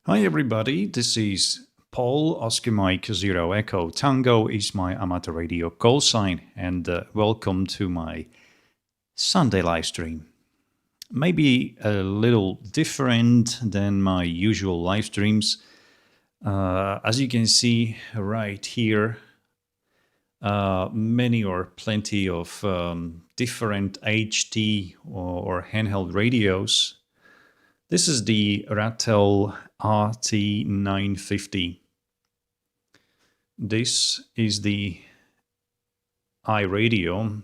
Hi everybody, this is Paul Oscar Mike 0 Echo Tango is my amateur radio call sign, and welcome to my Sunday live stream. Maybe a little different than my usual live streams. As you can see right here, many or plenty of different HT or handheld radios. This is the Ratel RT950. This is the iRadio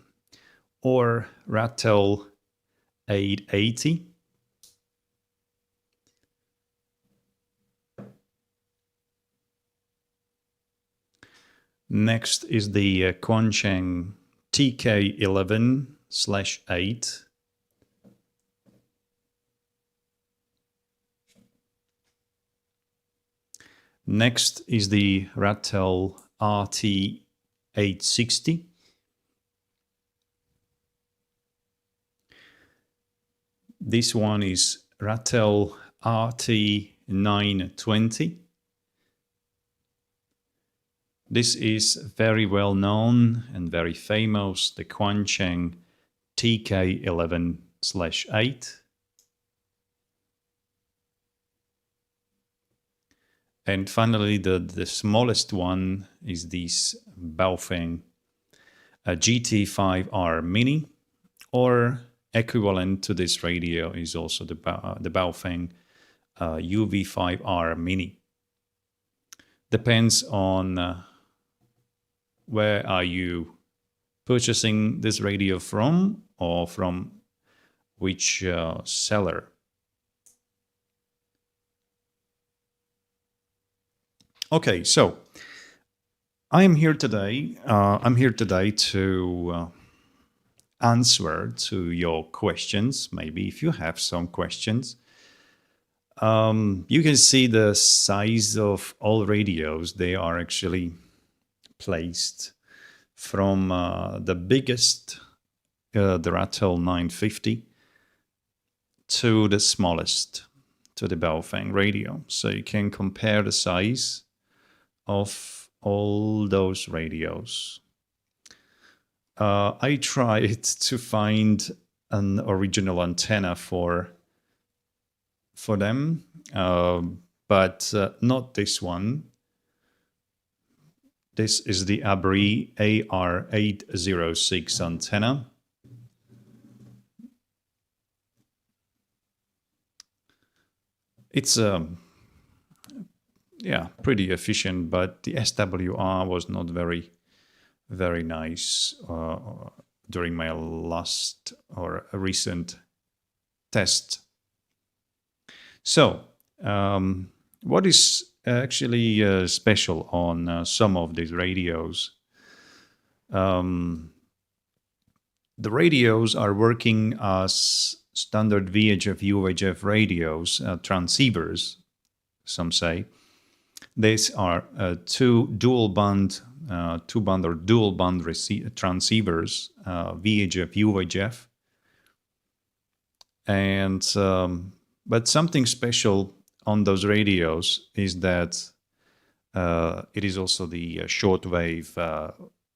or Ratel 880. Next is the Quansheng TK11/8. Next is the Ratel RT860. This one is Ratel RT920. This is very well known and very famous, the Quansheng TK11/8. And finally, the smallest one is this Baofeng GT5R Mini, or equivalent to this radio is also the Baofeng UV5R Mini. Depends on where are you purchasing this radio from, or from which seller. Okay, so I'm here today to answer to your questions. Maybe if you have some questions. You can see the size of all radios. They are actually placed from the biggest, the Ratel 950, to the smallest, to the Baofeng radio. So you can compare the size of all those radios. I tried to find an original antenna for them, but not this one. This is the ABRI AR806 antenna. It's pretty efficient, but the SWR was not very nice during my last or recent test. So, what is actually special on some of these radios? The radios are working as standard VHF, UHF radios, transceivers, some say. These are two dual band transceivers, VHF, UHF, and but something special on those radios is that it is also the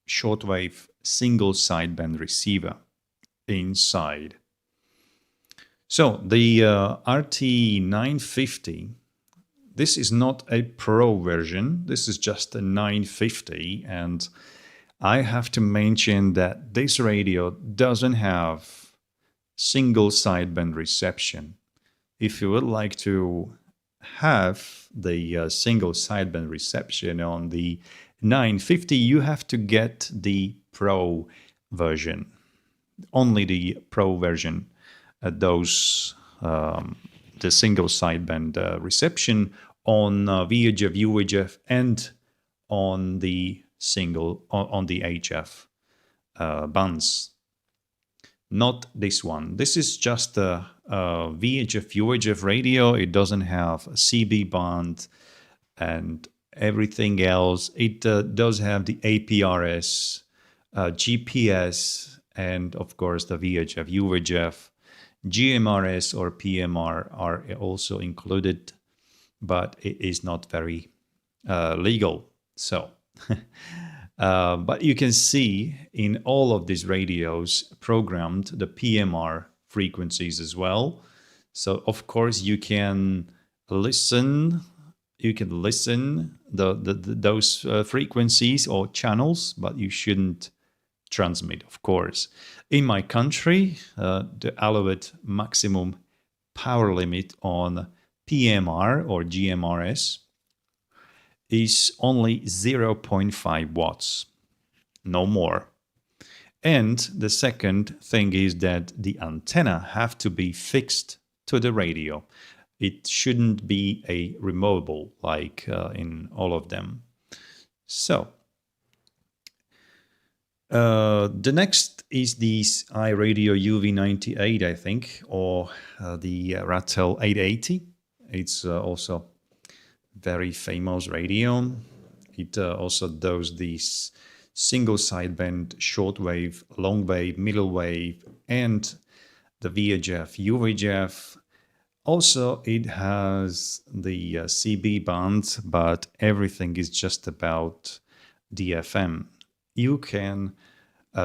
shortwave single sideband receiver inside. So the RT950. This is not a Pro version, this is just a 950, and I have to mention that this radio doesn't have single sideband reception. If you would like to have the single sideband reception on the 950, you have to get the Pro version, only the Pro version, the single sideband reception on VHF, UHF, and on the HF bands. Not this one. This is just a VHF, UHF radio. It doesn't have a CB band and everything else. It does have the APRS, GPS, and of course the VHF, UHF, GMRS or PMR are also included. but it is not very legal. So, but you can see in all of these radios programmed the PMR frequencies as well. So of course you can listen. You can listen those frequencies or channels, but you shouldn't transmit, of course. In my country, the allowed maximum power limit on PMR or GMRS is only 0.5 watts, no more. And the second thing is that the antenna have to be fixed to the radio. It shouldn't be a removable like in all of them. So the next is this Iradio UV98, I think, or the Ratel 880. It's also very famous radio. It also does these single sideband, shortwave, long wave, middle wave, and the VHF, UVHF. Also, it has the CB band, but everything is just about DFM. You can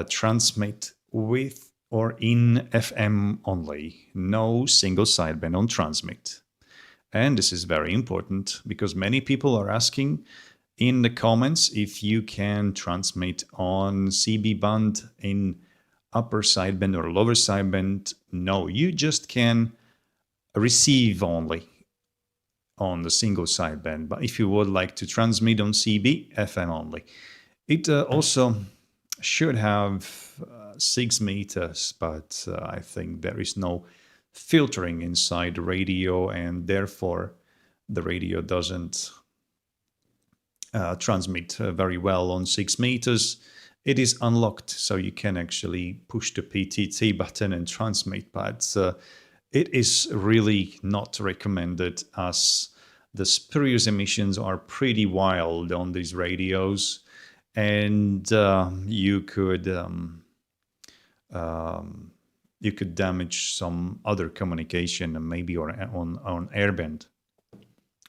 transmit with or in FM only, no single sideband on transmit. And this is very important because many people are asking in the comments if you can transmit on CB band in upper sideband or lower sideband. No, you just can receive only on the single sideband. But if you would like to transmit on CB, FM only. It also should have 6 meters, but I think there is no filtering inside the radio, and therefore the radio doesn't transmit very well on 6 meters. It is unlocked, so you can actually push the PTT button and transmit, but it is really not recommended as the spurious emissions are pretty wild on these radios, and you could damage some other communication, maybe on airband,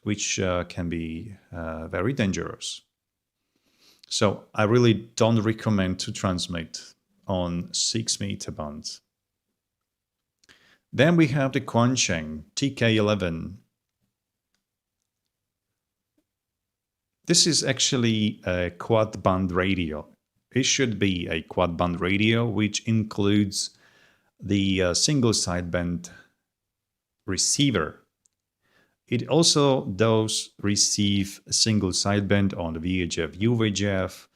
which can be very dangerous. So I really don't recommend to transmit on 6 meter bands. Then we have the Quansheng TK11. This is actually a quad band radio. It should be a quad band radio, which includes the single sideband receiver. It also does receive a single sideband on the VHF, UVHF,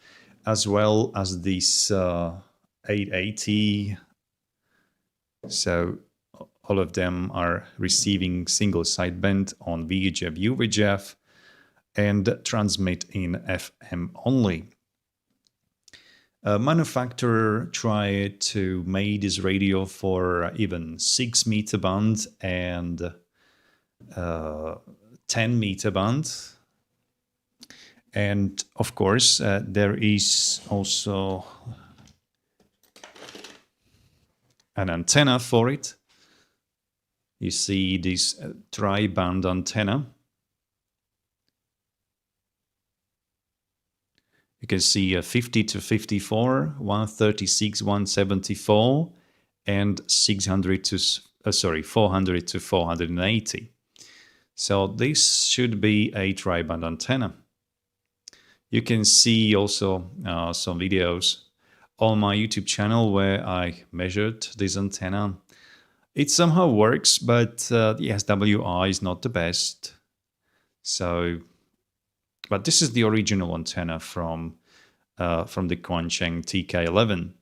as well as this 880. So all of them are receiving single sideband on VHF, UVHF, and transmit in FM only. Manufacturer tried to make this radio for even 6 meter band and 10 meter band. And of course, there is also an antenna for it. You see this tri-band antenna. You can see 50 to 54, 136, 174, and 400 to 480. So this should be a tri-band antenna. You can see also some videos on my YouTube channel where I measured this antenna. It somehow works, but the SWI is not the best. So, but this is the original antenna from the Quansheng TK11.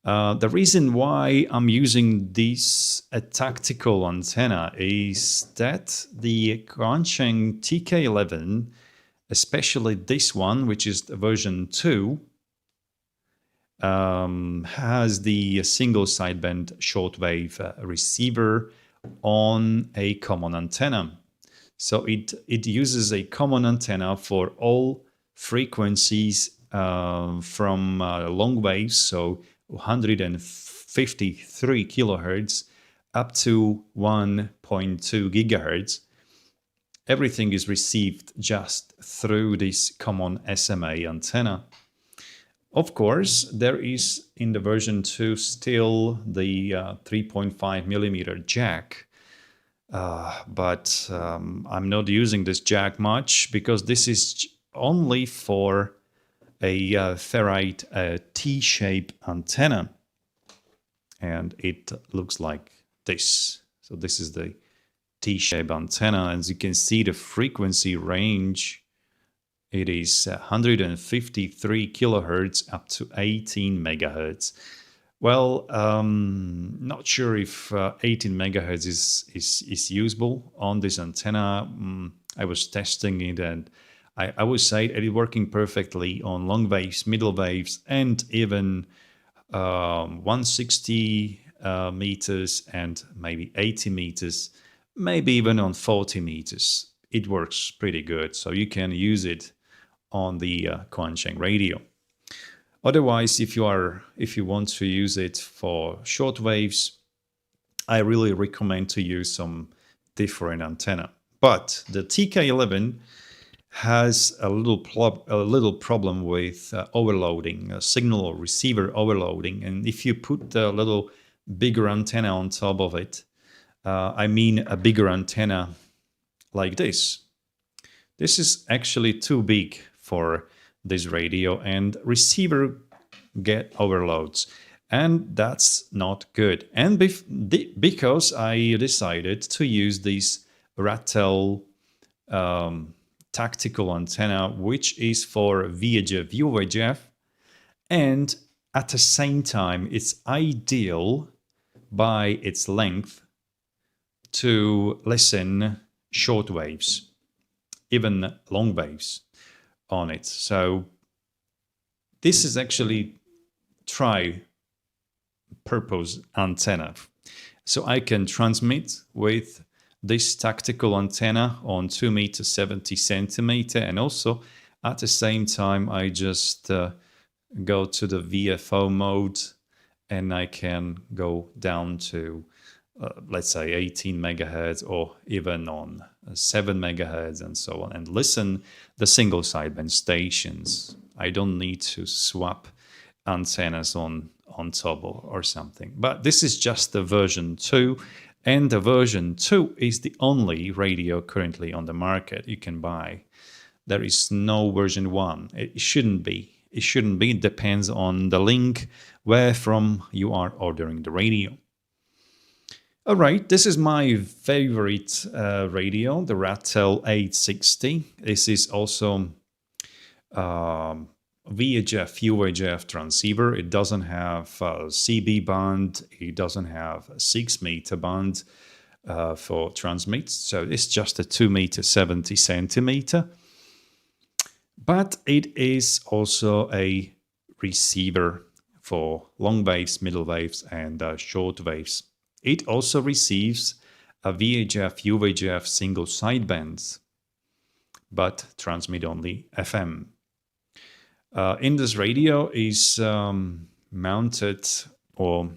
The reason why I'm using this tactical antenna is that the Quansheng TK11, especially this one, which is the version 2, has the single sideband shortwave receiver on a common antenna. So it uses a common antenna for all frequencies from long waves, so 153 kilohertz up to 1.2 gigahertz. everything is received just through this common SMA antenna. Of course, there is in the version 2 still the 3.5 millimeter jack, but I'm not using this jack much because this is only for a ferrite T-shape antenna, and it looks like this. So this is the T-shape antenna. As you can see, the frequency range, it is 153 kilohertz up to 18 megahertz. Well, not sure if 18 megahertz is usable on this antenna. I was testing it, and I would say it is working perfectly on long waves, middle waves, and even 160 meters and maybe 80 meters, maybe even on 40 meters. It works pretty good, so you can use it on the Quansheng radio. Otherwise, if you want to use it for short waves, I really recommend to use some different antenna. But the TK11 has a little problem with overloading, signal or receiver overloading. And if you put a little bigger antenna on top of it, I mean a bigger antenna like this. This is actually too big for this radio, and receiver get overloads, and that's not good. And because I decided to use this Ratel tactical antenna, which is for VHF, UVHF, and at the same time it's ideal by its length to listen short waves, even long waves on it. So this is actually tri-purpose antenna. So I can transmit with this tactical antenna on 2 meter 70 centimeter, and also at the same time I just go to the VFO mode, and I can go down to let's say 18 megahertz or even on 7 megahertz and so on, and listen the single sideband stations. I don't need to swap antennas on top or something. But this is just the version 2, and the version 2 is the only radio currently on the market you can buy. There is no version 1. It shouldn't be. It shouldn't be. It depends on the link where from you are ordering the radio. All right, this is my favorite radio, the Ratel 860. This is also VHF, UHF transceiver. It doesn't have CB band. It doesn't have a 6 meter band for transmits. So it's just a 2 meter 70 centimeter. But it is also a receiver for long waves, middle waves, and short waves. It also receives a VHF, UHF single sidebands, but transmit only FM. In this radio is mounted or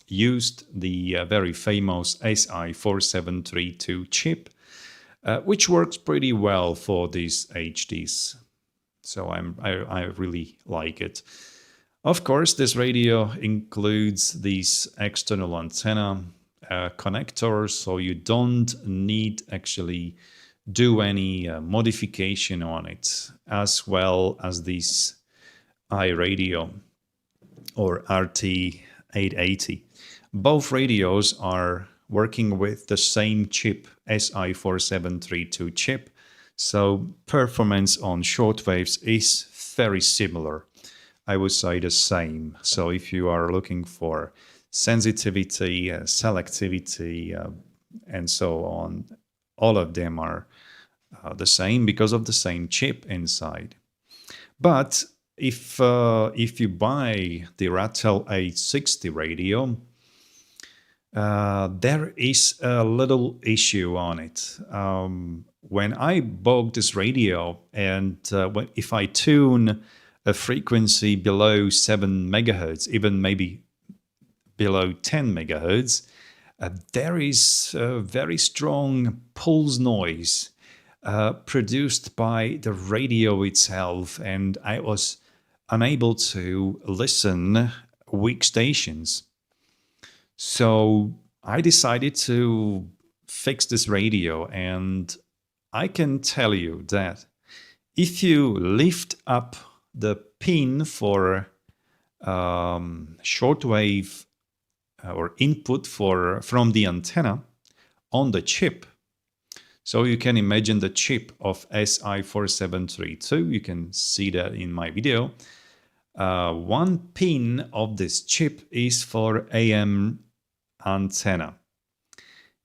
used the very famous SI4732 chip, which works pretty well for these HDs. So I really like it. Of course, this radio includes these external antenna connectors, so you don't need actually do any modification on it, as well as this iRadio or RT880. Both radios are working with the same chip, SI4732 chip, so performance on short waves is very similar. I would say the same. So if you are looking for sensitivity, selectivity, and so on, all of them are the same because of the same chip inside. But if you buy the Ratel 860 radio, there is a little issue on it. When I bought this radio, and if I tune a frequency below 7 megahertz, even maybe below 10 megahertz, there is a very strong pulse noise produced by the radio itself, and I was unable to listen weak stations. So I decided to fix this radio, and I can tell you that if you lift up the pin for shortwave or input from the antenna on the chip, so you can imagine the chip of SI4732, you can see that in my video. One pin of this chip is for AM antenna.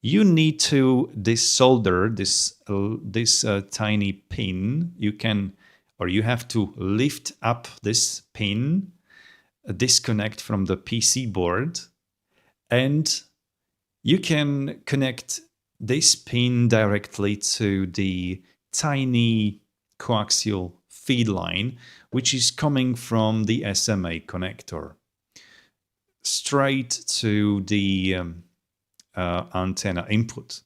You need to desolder this tiny pin. You have to lift up this pin, disconnect from the PC board, and you can connect this pin directly to the tiny coaxial feed line, which is coming from the SMA connector, straight to the antenna input.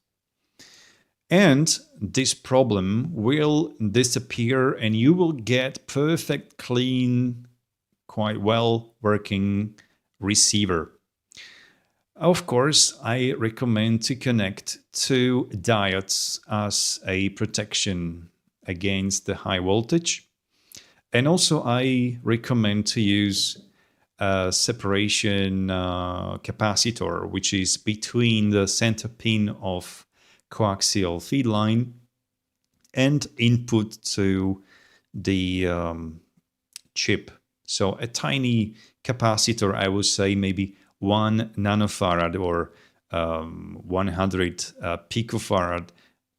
And this problem will disappear, and you will get perfect, clean, quite well working receiver. Of course, I recommend to connect 2 diodes as a protection against the high voltage. And also I recommend to use a separation capacitor, which is between the center pin of coaxial feed line and input to the chip. So a tiny capacitor, I would say maybe 1 nanofarad or 100 picofarad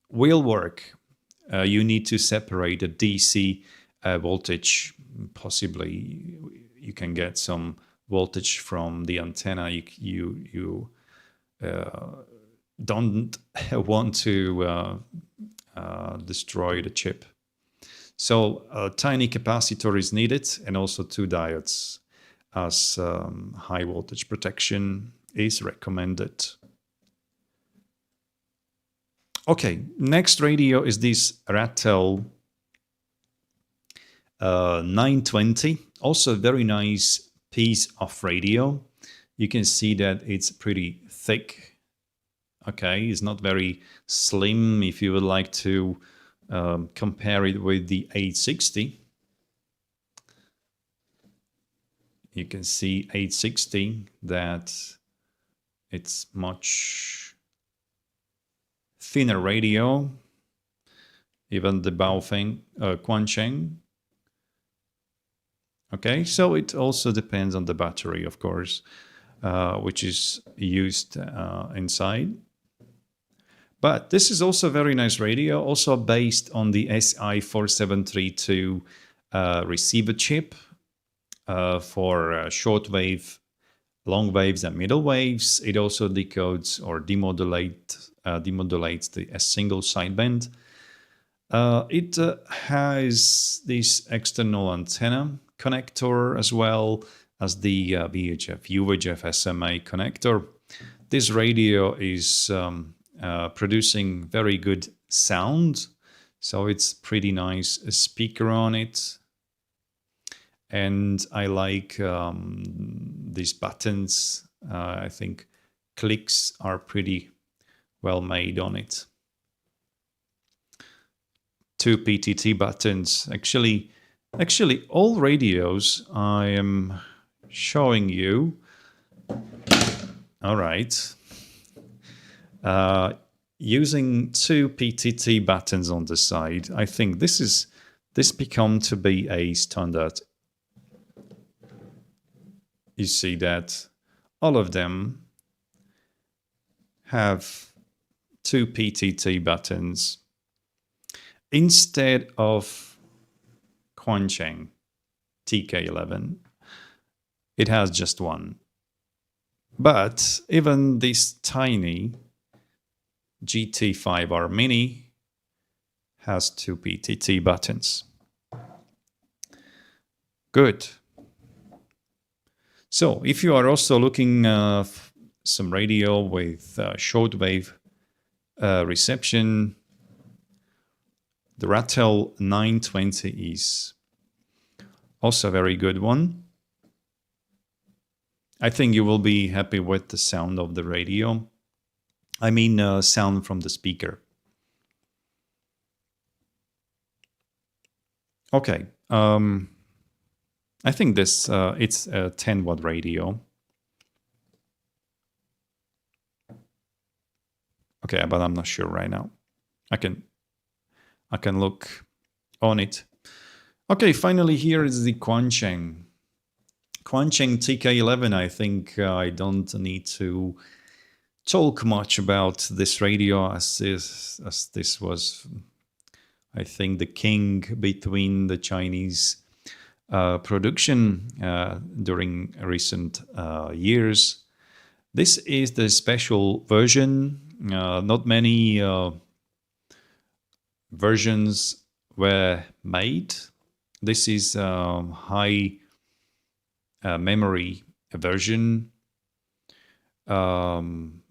will work. You need to separate the DC voltage. Possibly you can get some voltage from the antenna. You don't want to destroy the chip. So a tiny capacitor is needed, and also 2 diodes as high voltage protection is recommended. Okay, next radio is this Ratel 920. Also a very nice piece of radio. You can see that it's pretty thick. Okay, it's not very slim if you would like to compare it with the 860. You can see 860 that it's much thinner radio, even the Baofeng Quansheng. Okay, so it also depends on the battery, of course, which is used inside. But this is also a very nice radio, also based on the SI4732 receiver chip for short wave, long waves, and middle waves. It also decodes or demodulates a single sideband. It has this external antenna connector as well as the VHF, UVHF SMA connector. This radio is producing very good sound, so it's pretty nice speaker on it. And I like these buttons. I think clicks are pretty well made on it. 2 PTT buttons. Actually, all radios I am showing you. All right. Using 2 PTT buttons on the side, I think this become to be a standard. You see that all of them have 2 PTT buttons instead of Quansheng TK11. It has just 1. But even this tiny GT5R Mini has 2 PTT buttons. Good. So if you are also looking some radio with shortwave reception, The Ratel 920 is also a very good one. I think you will be happy with the sound of the radio. I mean, sound from the speaker. Okay, I think this it's a 10-watt radio. Okay, but I'm not sure right now. I can look on it. Okay, finally here is the Quansheng TK11. I think I don't need to talk much about this radio, as this was, I think, the king between the Chinese production during recent years. This is the special version. Not many versions were made. This is high memory version, and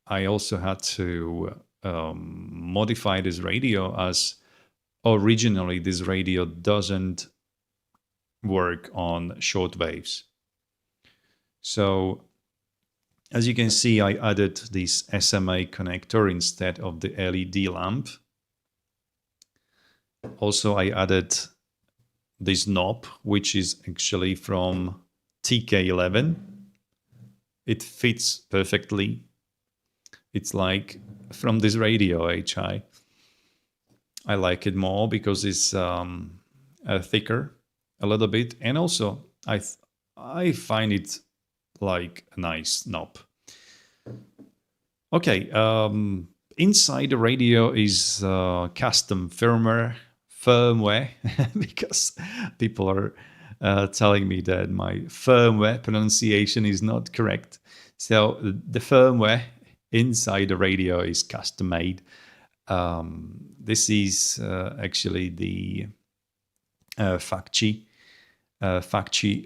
I also had to modify this radio, as originally this radio doesn't work on short waves. So as you can see, I added this SMA connector instead of the LED lamp. Also, I added this knob, which is actually from TK11. It fits perfectly. It's like from this radio HI. I like it more because it's thicker a little bit, and also I find it like a nice knob. Okay, inside the radio is custom firmware, because people are telling me that my firmware pronunciation is not correct. So the firmware inside the radio is custom made. This is actually the factory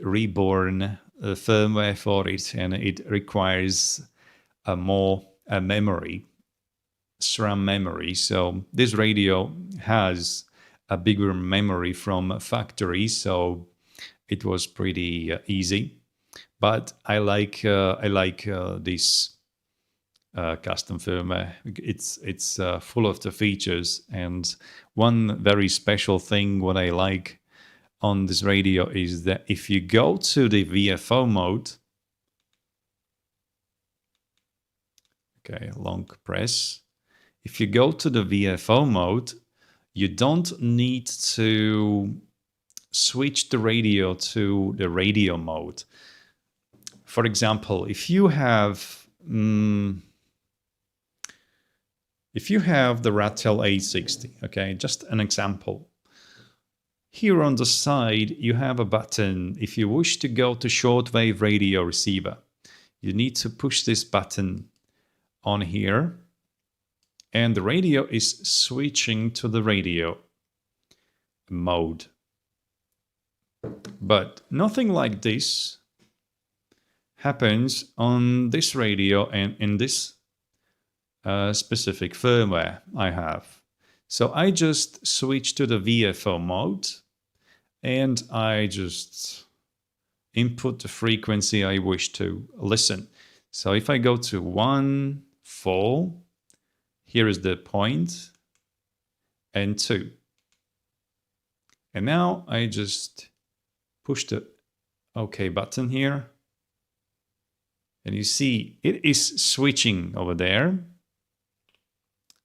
reborn firmware for it, and it requires more memory, SRAM memory. So this radio has a bigger memory from factory, so it was pretty easy. But I like this custom firmware. It's full of the features, and one very special thing what I like on this radio is that if you go to the VFO mode, okay, long press. If you go to the VFO mode, you don't need to switch the radio to the radio mode. For example, if you have the Ratel 860, okay, just an example. Here on the side, you have a button. If you wish to go to shortwave radio receiver, you need to push this button on here, and the radio is switching to the radio mode. But nothing like this happens on this radio and in this specific firmware I have. So I just switch to the VFO mode, and I just input the frequency I wish to listen. So if I go to 1, 4, here is the point, and 2. And now I just push the OK button here, and you see it is switching over there.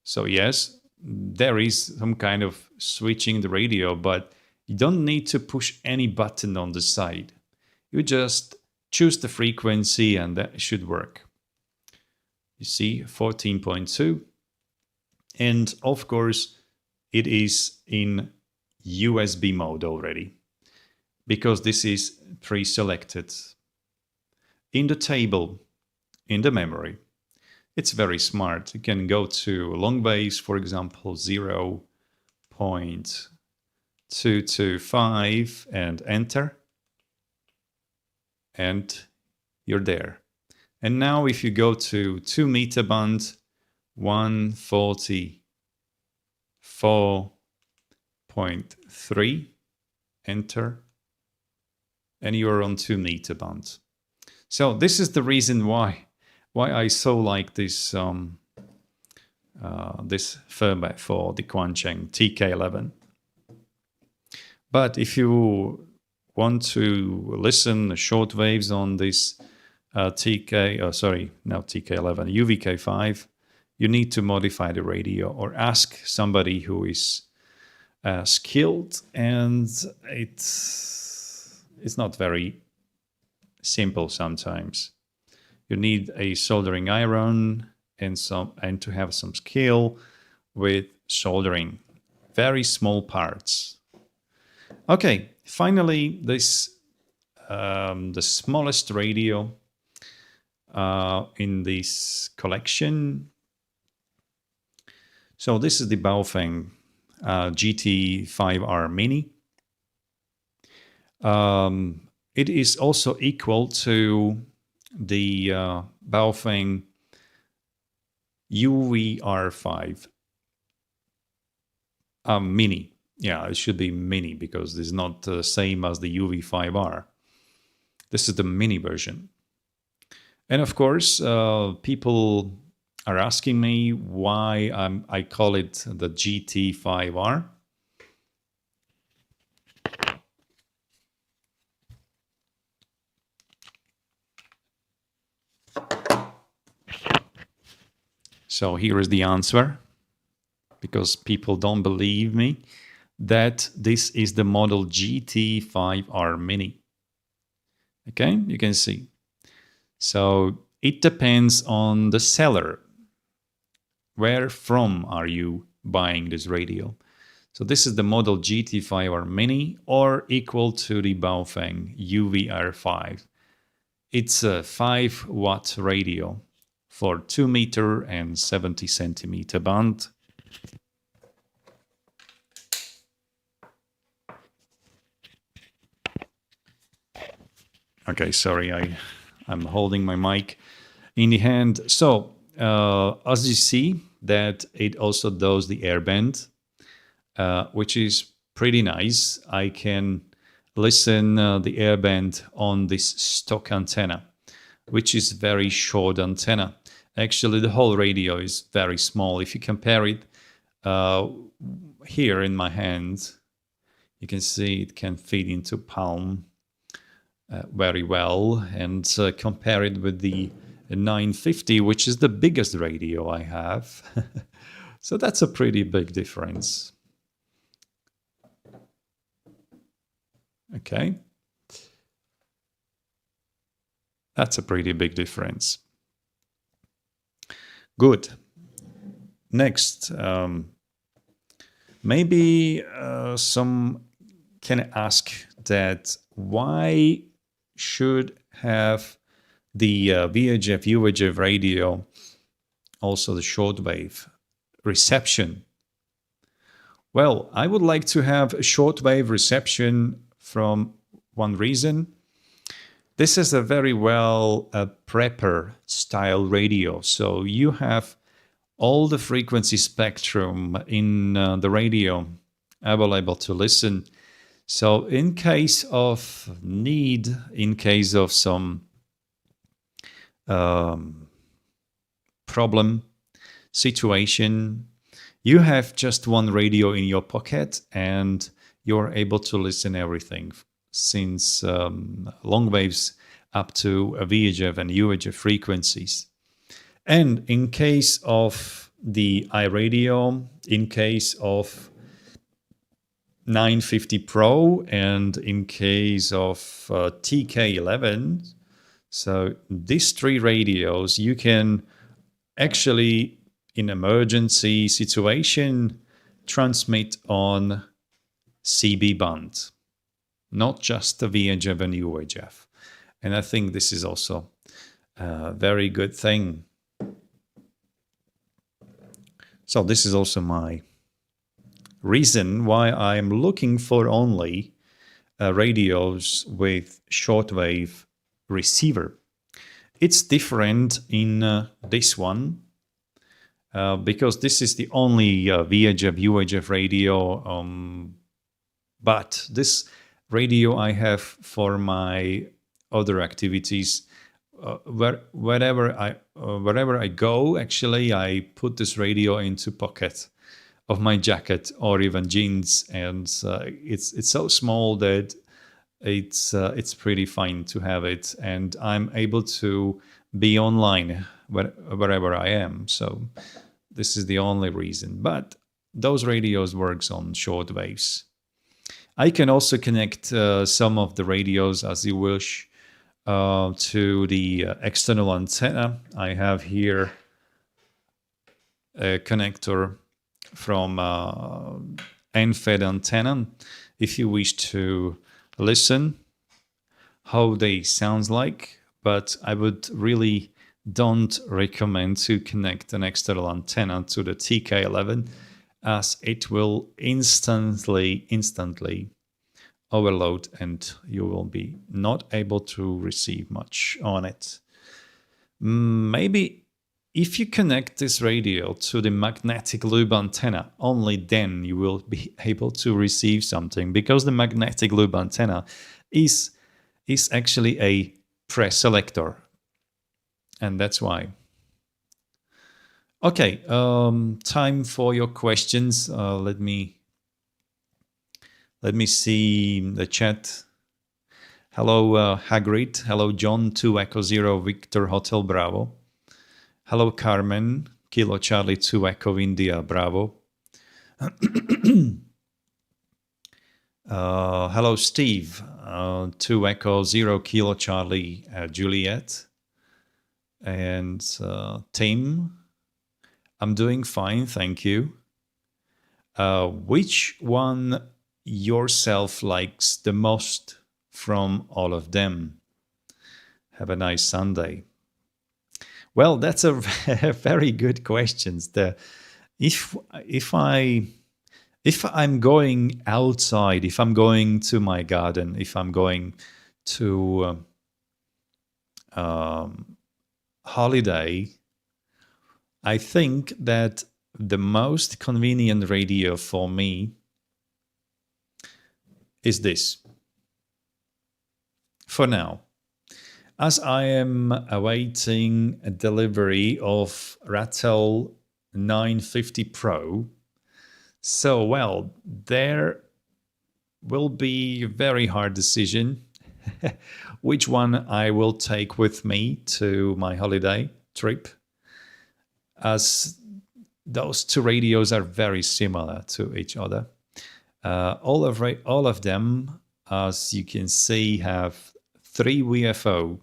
So yes, there is some kind of switching the radio, but you don't need to push any button on the side. You just choose the frequency and that should work. You see 14.2, and of course it is in USB mode already, because this is pre-selected in the table, in the memory. It's very smart. You can go to long waves, for example, 0.225 and enter, and you're there. And now if you go to 2 meter band, 140 4.3, enter, and you're on 2 meter band. So this is the reason why I so like this this firmware for the Quansheng TK11. But if you want to listen short waves on this TK11 UVK5, you need to modify the radio or ask somebody who is skilled, and it's not very simple sometimes. You need a soldering iron and to have some skill with soldering very small parts. Okay, finally, this the smallest radio in this collection. So this is the Baofeng GT5R Mini. It is also equal to the Baofeng UVK5 Mini. Yeah, it should be Mini because it's not the same as the UV5R. This is the Mini version. And of course, people are asking me why I call it the GT5R. So here is the answer, because people don't believe me that this is the model GT5R Mini. Okay, you can see. So it depends on the seller. Where from are you buying this radio? So this is the model GT5R Mini, or equal to the Baofeng UVK5. It's a 5-watt radio for 2 meter and 70 centimeter band. Okay, sorry, I'm holding my mic in the hand. So as you see, that it also does the airband, which is pretty nice. I can listen the airband on this stock antenna, which is very short antenna. Actually, the whole radio is very small. If you compare it here in my hand, you can see it can fit into palm very well, and compare it with the 950, which is the biggest radio I have. So that's a pretty big difference. Okay. That's a pretty big difference. Good. Next, maybe some can ask that why should have the VHF, UHF radio also the shortwave reception? Well, I would like to have a shortwave reception from one reason. This is a very well prepper style radio, so you have all the frequency spectrum in the radio available to listen. So in case of need, in case of some problem situation, you have just one radio in your pocket and you're able to listen everything, since long waves up to VHF and UHF frequencies. And in case of the iRadio, in case of 950 Pro, and in case of TK11, so these 3 radios, you can actually, in emergency situation, transmit on CB band, not just the VHF and UHF. And I think this is also a very good thing. So this is also my reason why I'm looking for only radios with shortwave receiver. It's different in this one. because this is the only VHF UHF radio. But this radio I have for my other activities. Wherever I go, actually, I put this radio into pocket of my jacket or even jeans, and it's so small that it's pretty fine to have it, and I'm able to be online wherever I am. So this is the only reason. But those radios works on short waves. I can also connect some of the radios as you wish to the external antenna. I have here a connector from end-fed antenna. If you wish to listen how they sounds like, but I would really don't recommend to connect an external antenna to the TK11, as it will instantly overload and you will be not able to receive much on it. Maybe if you connect this radio to the magnetic loop antenna, only then you will be able to receive something, because the magnetic loop antenna is actually a preselector, and that's why. Okay, time for your questions. Let me see the chat. Hello, Hagrid. Hello, John 2 Echo 0 Victor Hotel Bravo. Hello, Carmen. Kilo Charlie 2 Echo India Bravo. Hello, Steve. 2 Echo 0 Kilo Charlie Juliet. And Tim. I'm doing fine, thank you. Which one yourself likes the most from all of them? Have a nice Sunday. Well, that's a very good question. If I'm going outside, if I'm going to my garden, if I'm going to holiday, I think that the most convenient radio for me is this. For now, as I am awaiting a delivery of Ratel 950 Pro, so well, there will be a very hard decision which one I will take with me to my holiday trip, as those two radios are very similar to each other. All of them, as you can see, have 3 VFO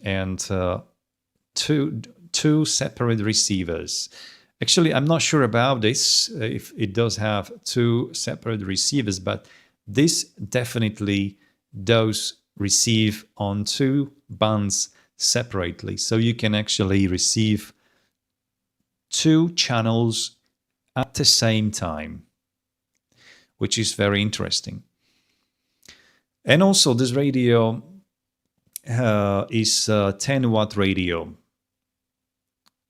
and two separate receivers. Actually, I'm not sure about this, if it does have 2 separate receivers, but this definitely does receive on 2 bands separately. So you can actually receive 2 channels at the same time, which is very interesting. And also this radio is a 10-watt radio.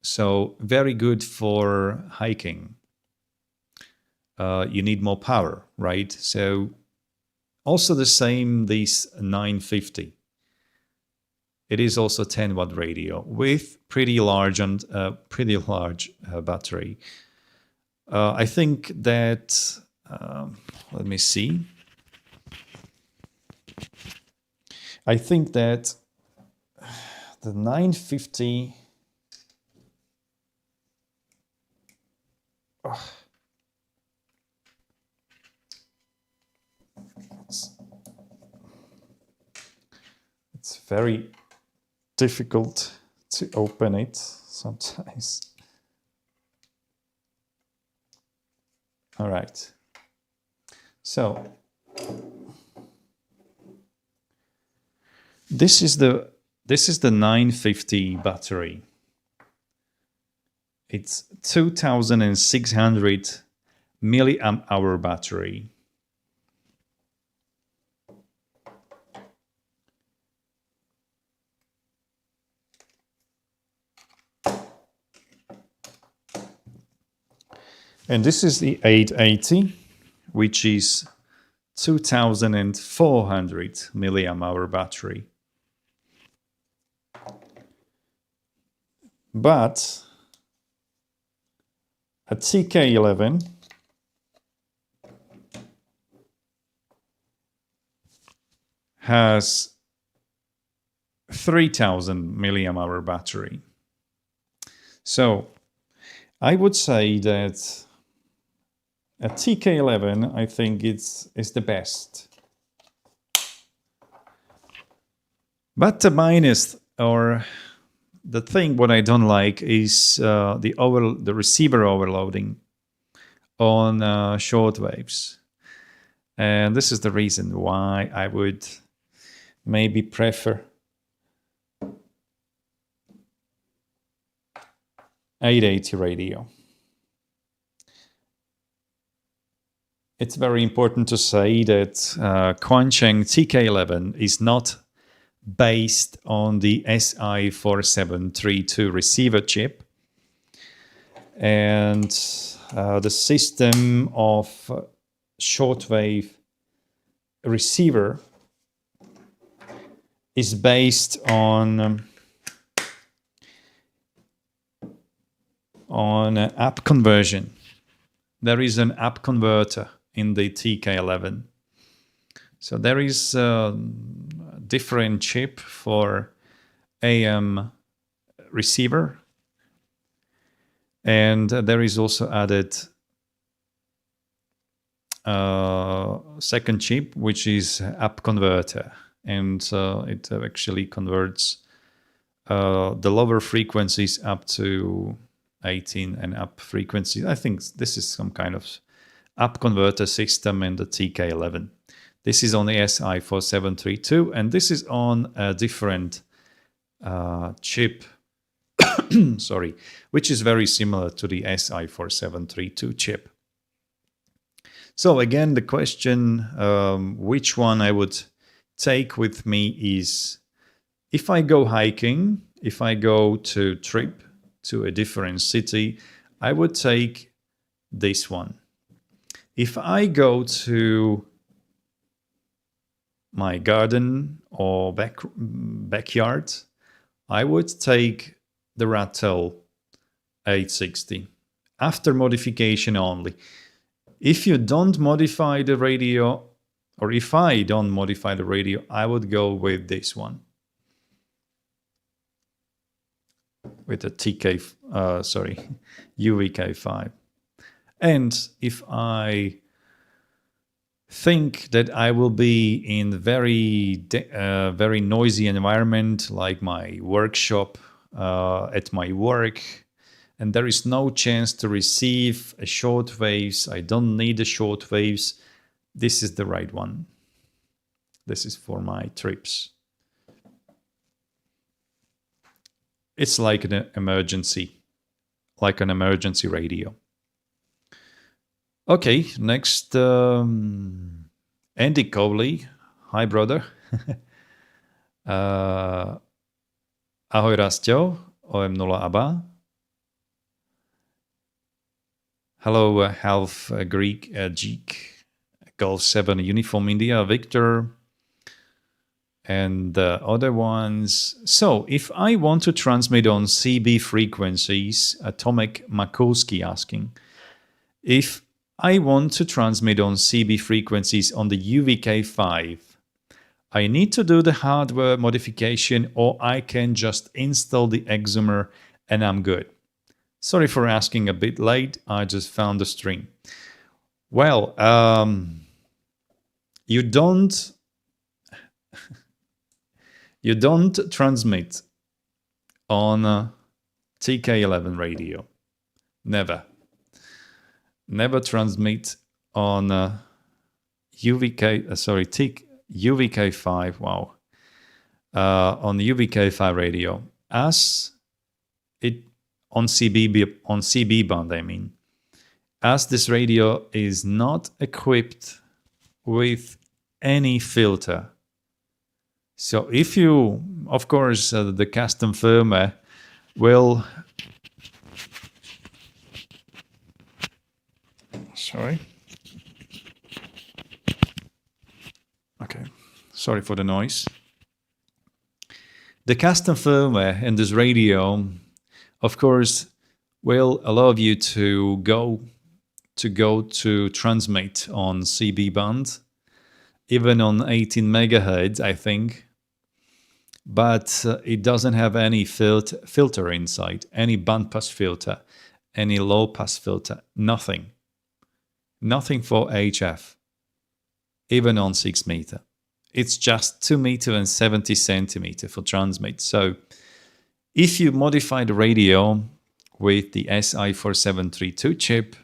So very good for hiking. You need more power, right? So also the same, this 950. It is also 10-watt radio with pretty large battery. I think that, let me see. I think that the 950, it's very difficult to open it sometimes. All right. So this is the 950 battery. It's 2600 milliamp hour battery. And this is the 880, which is 2400 milliamp hour battery. But a TK11 has 3000 milliamp hour battery. So I would say that a TK11, I think is the best. But the minus, or the thing what I don't like, is the receiver overloading on short waves. And this is the reason why I would maybe prefer 880 radio. It's very important to say that Quansheng TK11 is not based on the SI4732 receiver chip, and the system of shortwave receiver is based on app conversion. There is an app converter in the TK11. So there is a different chip for AM receiver, and there is also added second chip, which is app converter, and it actually converts the lower frequencies up to 18 and up frequencies. I think this is some kind of app converter system in the TK11. This is on the SI4732, and this is on a different chip, sorry, which is very similar to the SI4732 chip. So again, the question, which one I would take with me is, if I go hiking, if I go to trip to a different city, I would take this one. If I go to my garden or backyard, I would take the Ratel 860 after modification only. If you don't modify the radio, or if I don't modify the radio, I would go with this one, with the UVK5. And if I think that I will be in very noisy environment, like my workshop at my work, and there is no chance to receive a short waves, I don't need the short waves, this is the right one. This is for my trips. It's like an emergency radio. Okay, next, Andy Cowley. Hi, brother. Ahoj, Rastio. OM0 ABBA. Hello, Half Greek Geek. Golf 7 Uniform India, Victor. And the other ones. So, if I want to transmit on CB frequencies, Atomic Makowski asking, if I want to transmit on CB frequencies on the UVK5, I need to do the hardware modification, or I can just install the exomer and I'm good. Sorry for asking a bit late, I just found the stream. Well, you don't transmit on a TK11 radio. Never transmit on UVK5. Wow, on the UVK5 radio, as it on CB band. I mean, as this radio is not equipped with any filter. So if you, of course, the custom firmware will Sorry. Okay, sorry for the noise. The custom firmware in this radio, of course, will allow you to go to transmit on CB band, even on 18 megahertz, I think. But it doesn't have any filter inside, any bandpass filter, any low pass filter, nothing. Nothing for HF, even on 6 meter. It's just 2 meter and 70 centimeter for transmit. So if you modify the radio with the SI4732 chip,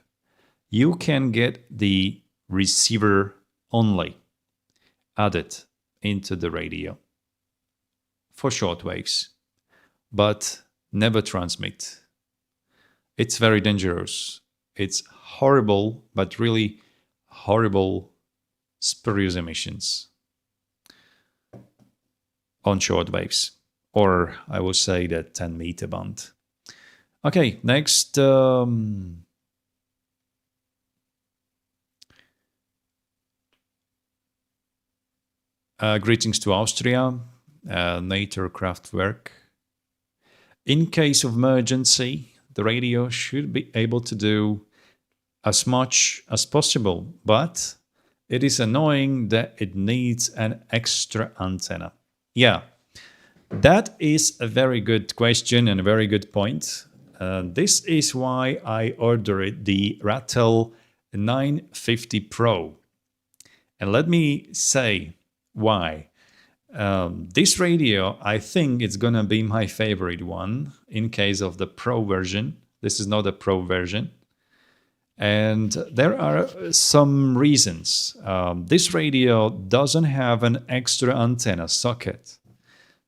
you can get the receiver only added into the radio for shortwaves, but never transmit. It's very dangerous. It's horrible, but really horrible spurious emissions on shortwaves, or I would say the 10 meter band. Okay, next. Greetings to Austria, NATO Kraftwerk. In case of emergency, the radio should be able to do as much as possible, but it is annoying that it needs an extra antenna. Yeah, that is a very good question and a very good point. This is why I ordered the Ratel 950 Pro. And let me say why. This radio, I think it's gonna be my favorite one in case of the Pro version. This is not a Pro version. And there are some reasons. This radio doesn't have an extra antenna socket.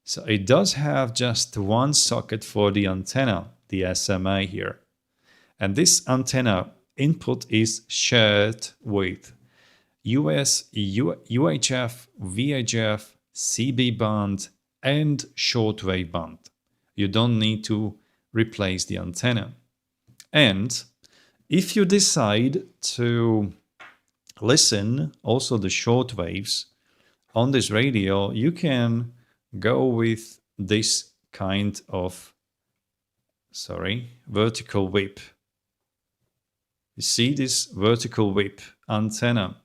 So it does have just one socket for the antenna, the SMA here. And this antenna input is shared with UHF, VHF, CB band, and shortwave band. You don't need to replace the antenna. And if you decide to listen also the shortwaves on this radio, you can go with this kind of, vertical whip. You see this vertical whip antenna?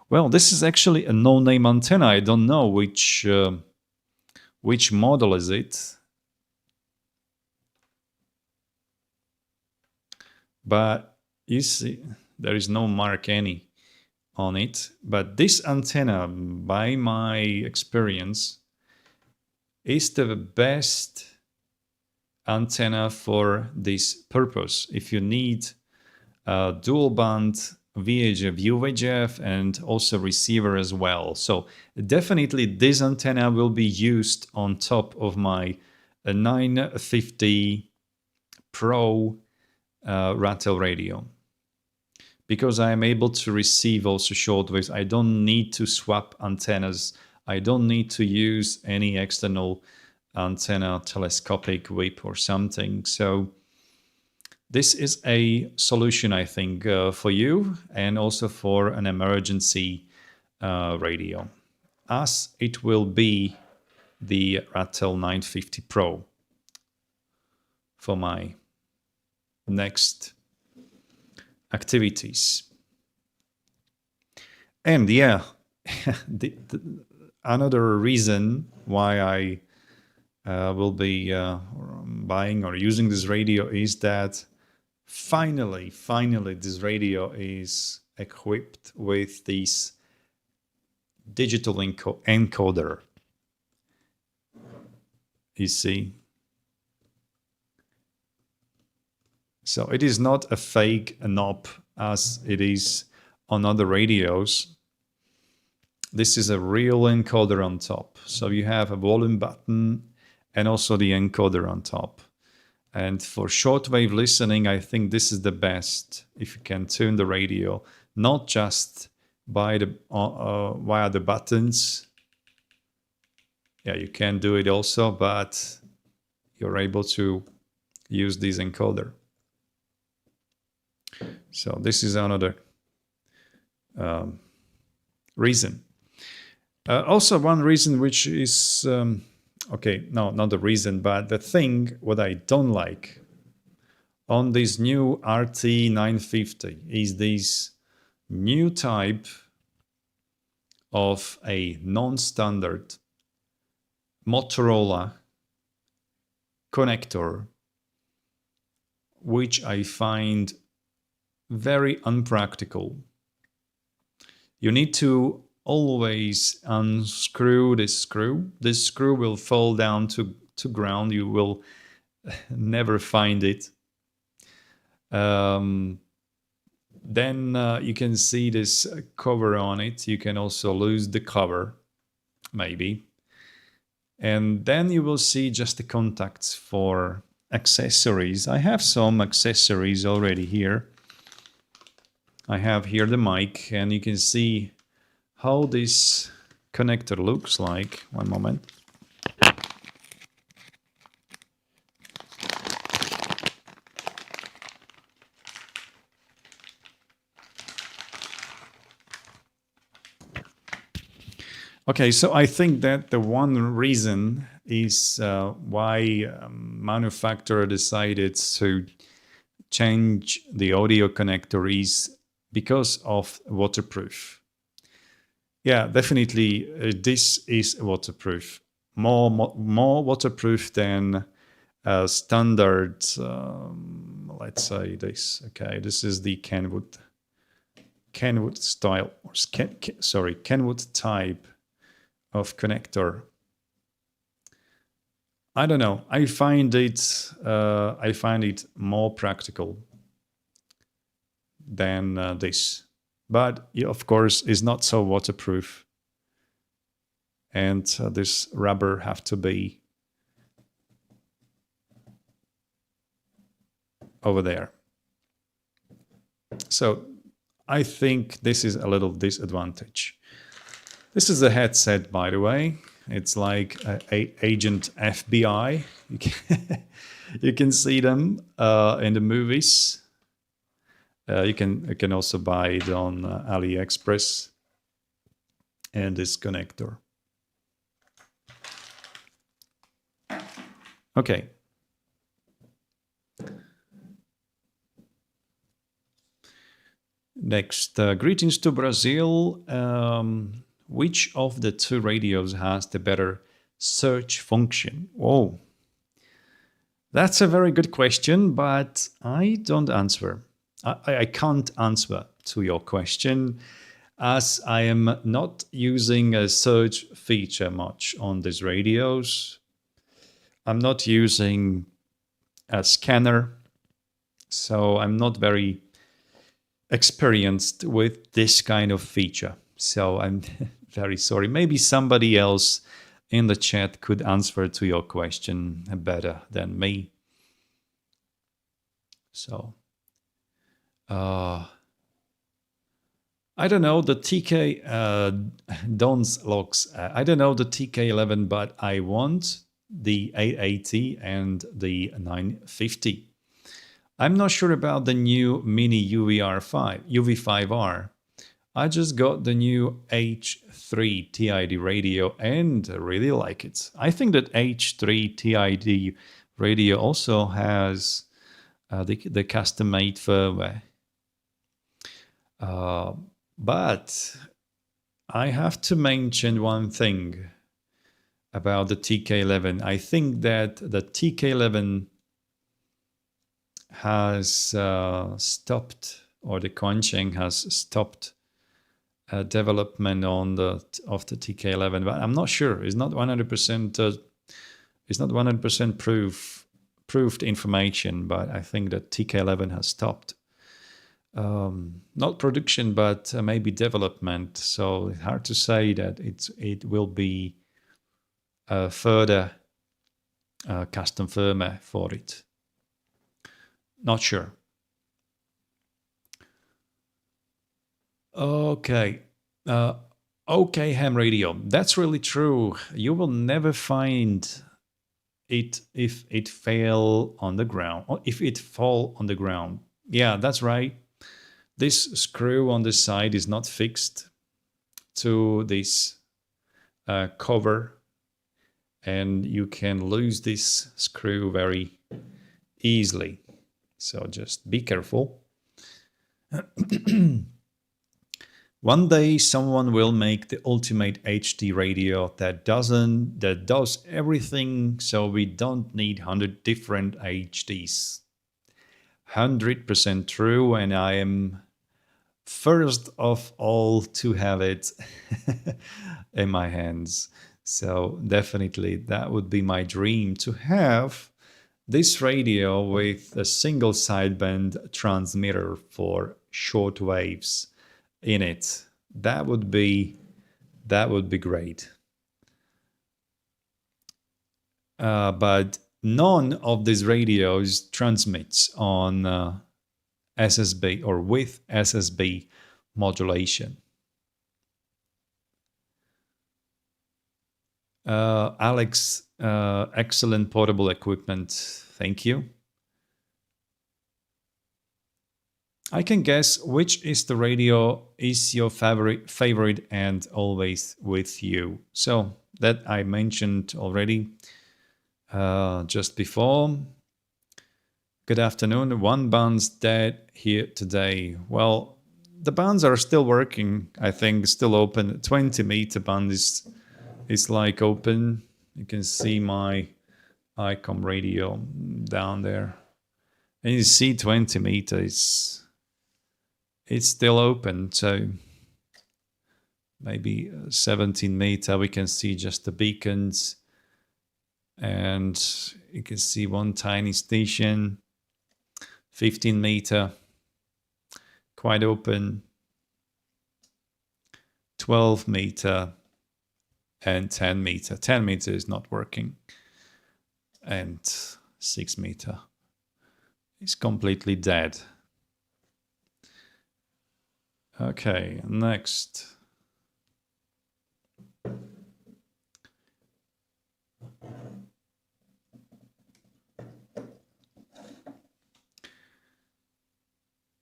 Well, this is actually a no-name antenna. I don't know which model is it. But you see, there is no mark any on it. But this antenna, by my experience, is the best antenna for this purpose. If you need dual band VHF, UHF, and also receiver as well. So definitely this antenna will be used on top of my 950 Pro Ratel radio, because I am able to receive also shortwaves. I don't need to swap antennas. I don't need to use any external antenna, telescopic whip or something. So this is a solution, I think, for you and also for an emergency radio, as it will be the Ratel 950 Pro for my next activities. And yeah, another reason why I will be buying or using this radio is that finally this radio is equipped with this digital encoder. You see? So it is not a fake knob as it is on other radios. This is a real encoder on top. So you have a volume button and also the encoder on top. And for shortwave listening, I think this is the best if you can tune the radio, not just by the via the buttons. Yeah, you can do it also, but you're able to use this encoder. So this is another reason. Also, one reason which is, okay, no, not the reason, but the thing what I don't like on this new RT950 is this new type of a non-standard Motorola connector, which I find very unpractical. You need to always unscrew this screw. This screw will fall down to ground. You will never find it. Then you can see this cover on it. You can also lose the cover, maybe. And then you will see just the contacts for accessories. I have some accessories already here. I have here the mic, and you can see how this connector looks like. One moment. Okay, so I think that the one reason is why manufacturer decided to change the audio connector is because of waterproof. Yeah, definitely this is waterproof. More waterproof than standard, let's say this. Okay, this is the Kenwood style, or Kenwood type of connector. I don't know. I find it more practical than this, but of course, is not so waterproof. And this rubber have to be over there. So I think this is a little disadvantage. This is a headset, by the way. It's like Agent FBI. You can see them in the movies. You can also buy it on AliExpress. And this connector. Okay. Next, greetings to Brazil. Which of the two radios has the better search function? Oh, that's a very good question, but I don't answer. I can't answer to your question, as I am not using a search feature much on these radios. I'm not using a scanner, so I'm not very experienced with this kind of feature. So I'm very sorry. Maybe somebody else in the chat could answer to your question better than me. So, I don't know the TK Don's logs. I don't know the TK11, but I want the 880 and the 950. I'm not sure about the new mini UV5R. I just got the new H3 TID radio and really like it. I think that H3 TID radio also has the custom-made firmware. But I have to mention one thing about the TK11. I think that the TK11 has stopped, or the Quansheng has stopped development of the TK11, but I'm not sure. It's not 100%. It's not 100% proved information, but I think that TK11 has stopped. Not production, but maybe development. So it's hard to say that it will be further custom firmware for it. Not sure. Okay. Okay, ham radio. That's really true. You will never find it if it fell on the ground, or if it fall on the ground. Yeah, that's right. This screw on the side is not fixed to this cover, and you can lose this screw very easily. So just be careful. One day someone will make the ultimate HD radio that does everything, so we don't need 100 different HDs. 100% true, and I am first of all to have it in my hands. So definitely that would be my dream, to have this radio with a single sideband transmitter for short waves in it. That would be great. But none of these radios transmits on SSB or with SSB modulation. Alex, excellent portable equipment. Thank you. I can guess which is the radio is your favorite and always with you. So that I mentioned already just before. Good afternoon. One band's dead here today. Well, the bands are still working. I think still open. 20-meter band is like open. You can see my ICOM radio down there, and you see 20 meters. It's still open, so maybe 17 meter. We can see just the beacons, and you can see one tiny station. 15 meter, quite open. 12 meter and 10 meter. 10 meter is not working, and 6 meter is completely dead. Okay, next.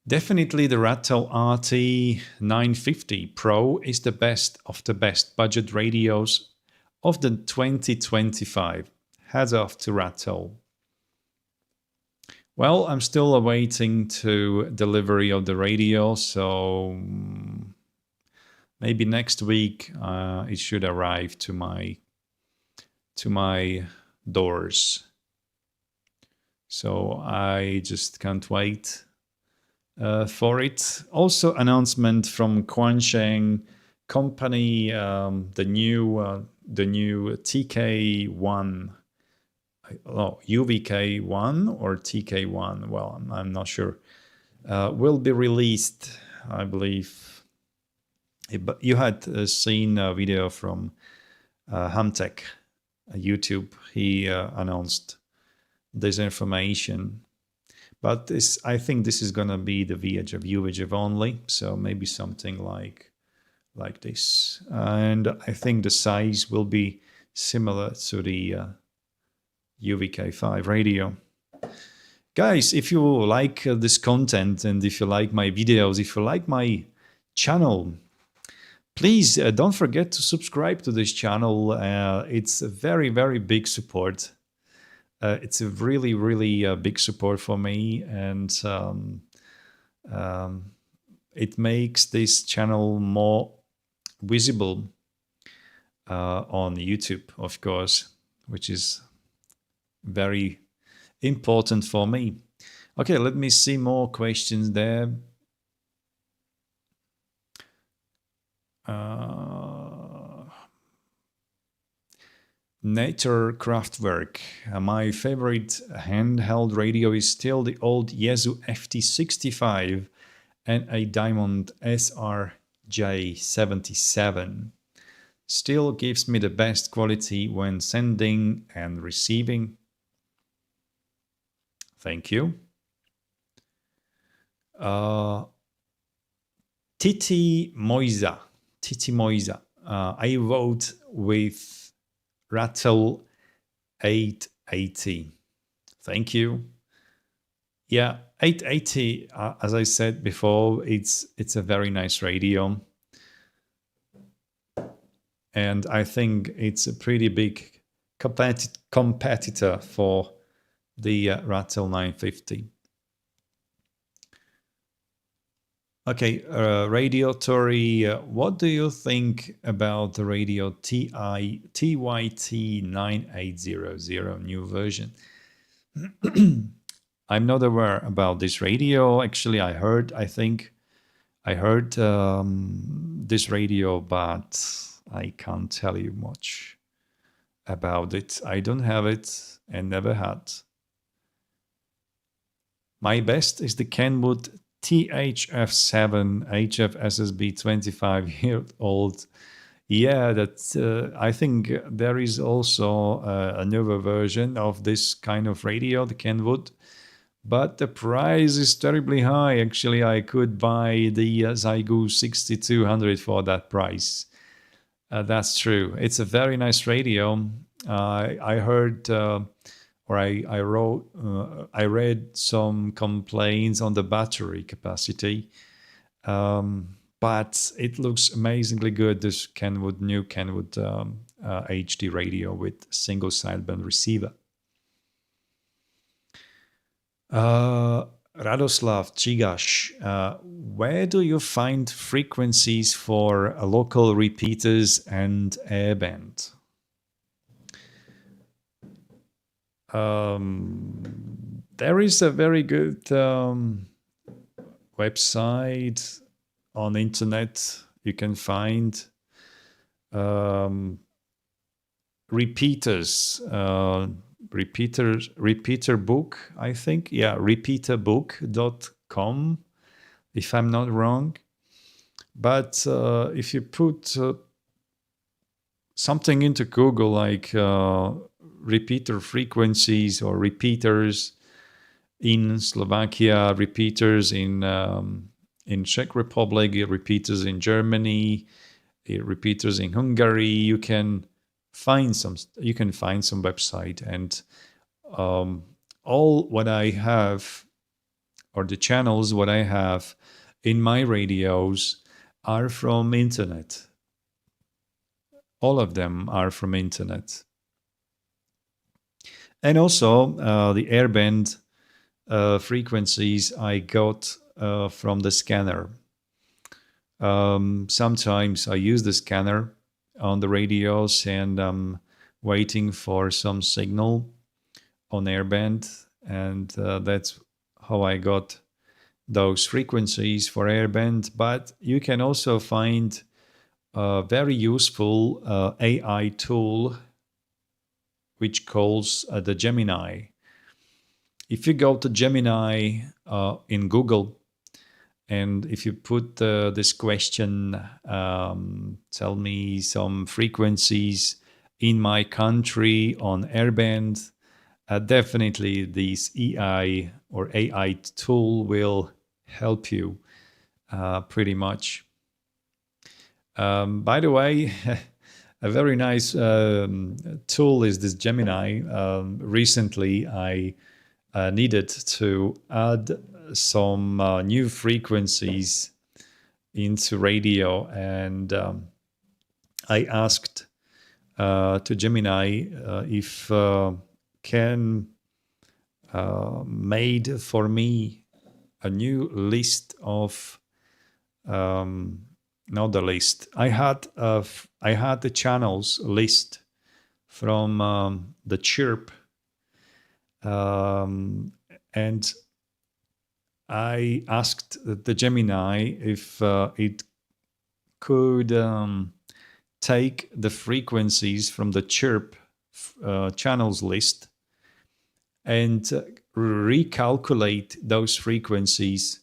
Definitely the Ratel RT950 Pro is the best of the best budget radios of the 2025. Hats off to Ratel. Well, I'm still awaiting to delivery of the radio, so maybe next week it should arrive to my doors. So I just can't wait for it. Also, announcement from Quansheng company, the new TK1. Oh, UVK1 or TK1, well, I'm not sure, will be released, I believe. But you had seen a video from Hamtech YouTube. He announced this information. But this, I think this is gonna be the VHF, UVHF only, so maybe something like this. And I think the size will be similar to the UVK5 radio. Guys, if you like this content, and if you like my videos, if you like my channel, please don't forget to subscribe to this channel. It's a very, very big support. It's a really, really big support for me, and it makes this channel more visible on YouTube, of course, which is very important for me. Okay, let me see more questions there. Nature Kraftwerk. My favorite handheld radio is still the old Yaesu FT65 and a Diamond SRJ77. Still gives me the best quality when sending and receiving. Thank you. Titi Moisa. I vote with Ratel 880. Thank you. Yeah, 880, as I said before, it's a very nice radio, and I think it's a pretty big competitor for the Ratel 950. Okay, Radio Tori, what do you think about the radio TYT980 new version? I'm not aware about this radio. Actually, I heard this radio, but I can't tell you much about it. I don't have it and never had. My best is the Kenwood THF7 HFSSB 25-year-old. Yeah, that's. I think there is also a newer version of this kind of radio, the Kenwood, but the price is terribly high. Actually, I could buy the Zygo 6200 for that price. That's true. It's a very nice radio. I heard, or I wrote, I read some complaints on the battery capacity, but it looks amazingly good. This new Kenwood HD radio with single sideband receiver. Radoslav Chigash, where do you find frequencies for local repeaters and airband? There is a very good website on the internet. You can find repeaters. Repeater book, I think. Yeah, repeaterbook.com, if I'm not wrong. But if you put something into Google like repeater frequencies or repeaters in Slovakia, repeaters in Czech Republic, repeaters in Germany, repeaters in Hungary, you can find some website, and all what I have, or the channels what I have in my radios, are from internet. All of them are from internet. And also the airband frequencies I got from the scanner. Sometimes I use the scanner on the radios, and I'm waiting for some signal on airband, and that's how I got those frequencies for airband. But you can also find a very useful AI tool which calls the Gemini. If you go to Gemini in Google, and if you put this question, tell me some frequencies in my country on airband, definitely this EI or AI tool will help you pretty much. By the way, a very nice tool is this Gemini. Recently, I needed to add some new frequencies into radio, and I asked to Gemini if can made for me a new list of not the list. I had the channels list from the Chirp, and I asked the Gemini if it could take the frequencies from the Chirp channels list and recalculate those frequencies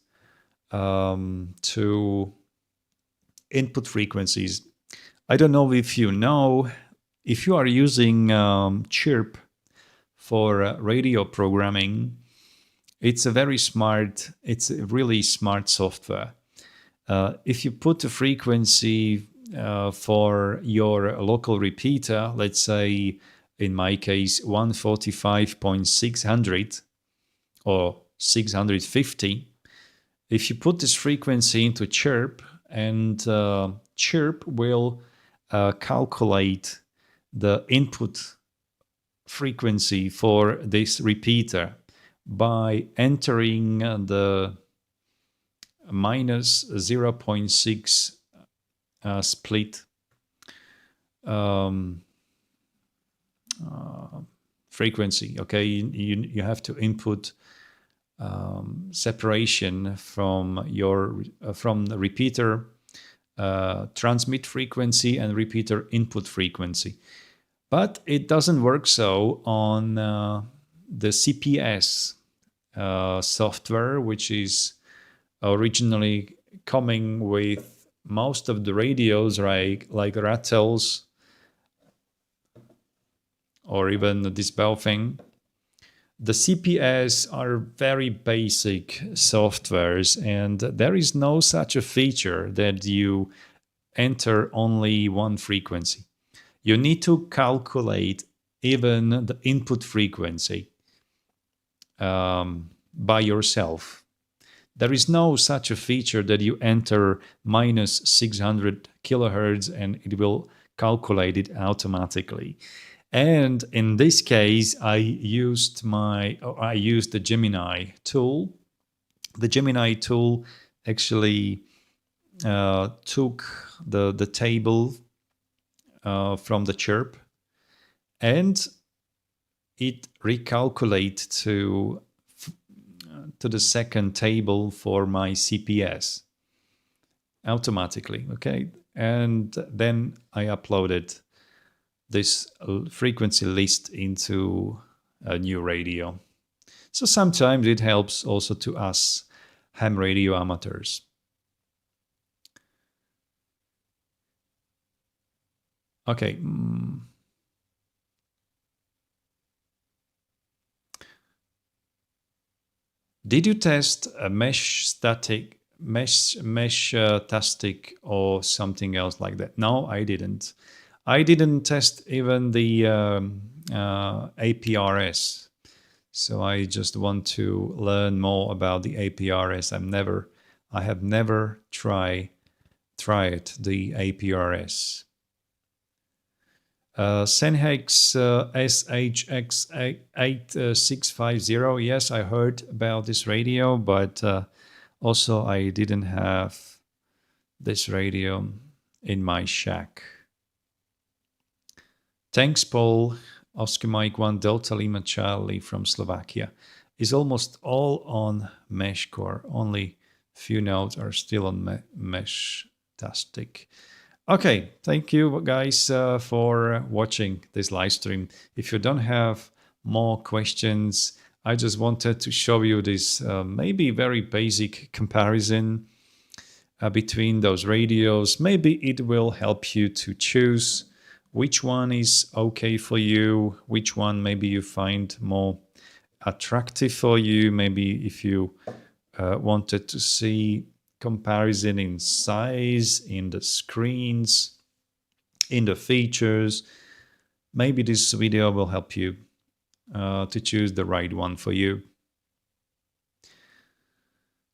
to input frequencies. I don't know if you know, if you are using Chirp for radio programming, it's a really smart software. If you put a frequency for your local repeater, let's say in my case 145.600, or 650. If you put this frequency into chirp, and chirp will calculate the input frequency for this repeater by entering the minus 0.6 split frequency. Okay, you have to input separation from your from the repeater transmit frequency and repeater input frequency. But it doesn't work so on the CPS software, which is originally coming with most of the radios, right? Like Ratel's or even this Baofeng. The CPS are very basic softwares, and there is no such a feature that you enter only one frequency. You need to calculate even the input frequency by yourself. There is no such a feature that you enter minus 600 kilohertz and it will calculate it automatically. And in this case, I used the Gemini tool. The Gemini tool actually took the table from the chirp, and it recalculated to the second table for my CPS automatically. Okay, and then I uploaded this frequency list into a new radio. So sometimes it helps also to us ham radio amateurs. Okay. Did you test a mesh static, tastic or something else like that? No, I didn't. I didn't test even the APRS. So I just want to learn more about the APRS. I have never tried the APRS. Senhex SHX8650. Yes, I heard about this radio, but also I didn't have this radio in my shack. Thanks, Paul. Oscar Mike 1 Delta Lima Charlie from Slovakia. Is almost all on mesh core. Only few nodes are still on mesh tastic. Okay, thank you guys for watching this live stream. If you don't have more questions, I just wanted to show you this maybe very basic comparison between those radios. Maybe it will help you to choose which one is okay for you, which one maybe you find more attractive for you. Maybe if you wanted to see comparison in size, in the screens, in the features, maybe this video will help you to choose the right one for you.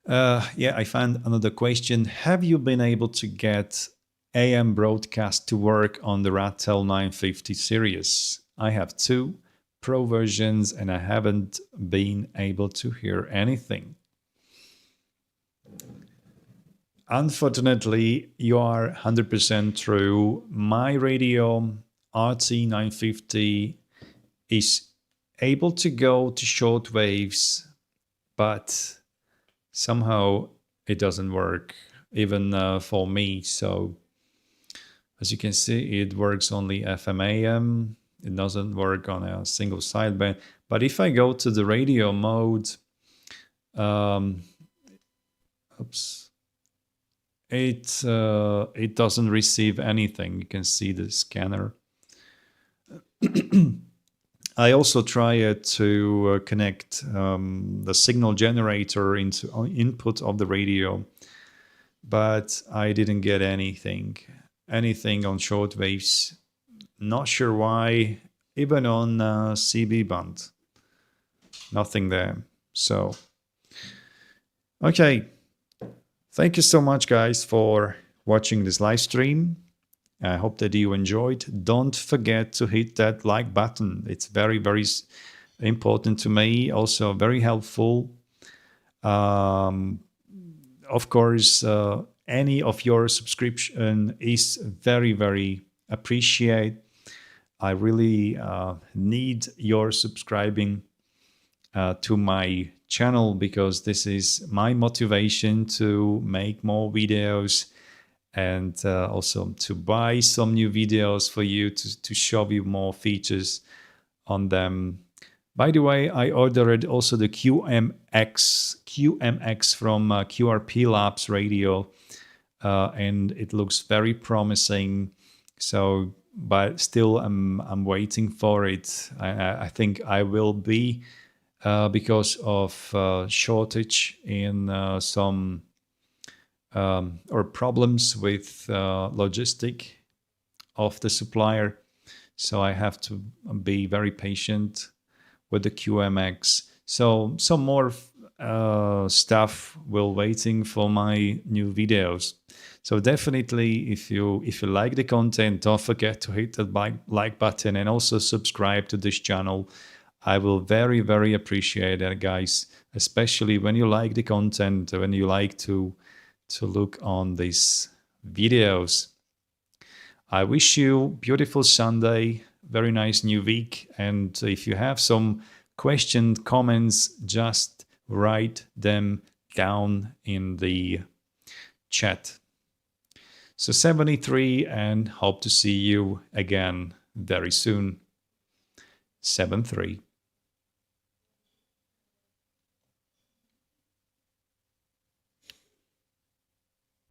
Yeah, I found another question. Have you been able to get AM broadcast to work on the Ratel 950 series? I have 2 Pro versions and I haven't been able to hear anything. Unfortunately, you are 100% true. My radio RT950 is able to go to short waves, but somehow it doesn't work even for me. So as you can see, it works only FM AM. It doesn't work on a single sideband. But if I go to the radio mode, it doesn't receive anything. You can see the scanner. I also tried to connect the signal generator into input of the radio, but I didn't get anything on short waves. Not sure why. Even on CB band, nothing there. So Okay, thank you so much, guys, for watching this live stream. I hope that you enjoyed. Don't forget to hit that like button. It's very, very important to me. Also very helpful. Um, of course, any of your subscription is very, very appreciated. I really need your subscribing to my channel, because this is my motivation to make more videos, and also to buy some new videos for you to show you more features on them. By the way, I ordered also the QMX from QRP Labs Radio, and it looks very promising. So, but still, I'm waiting for it. I think I will be, because of shortage in some or problems with logistic of the supplier. So I have to be very patient with the QMX. So some more stuff will waiting for my new videos. So definitely, if you like the content, don't forget to hit the like button and also subscribe to this channel. I will very, very appreciate that, guys, especially when you like the content, when you like to look on these videos. I wish you beautiful Sunday, very nice new week. And if you have some questions, comments, just write them down in the chat. So 73, and hope to see you again very soon. 73.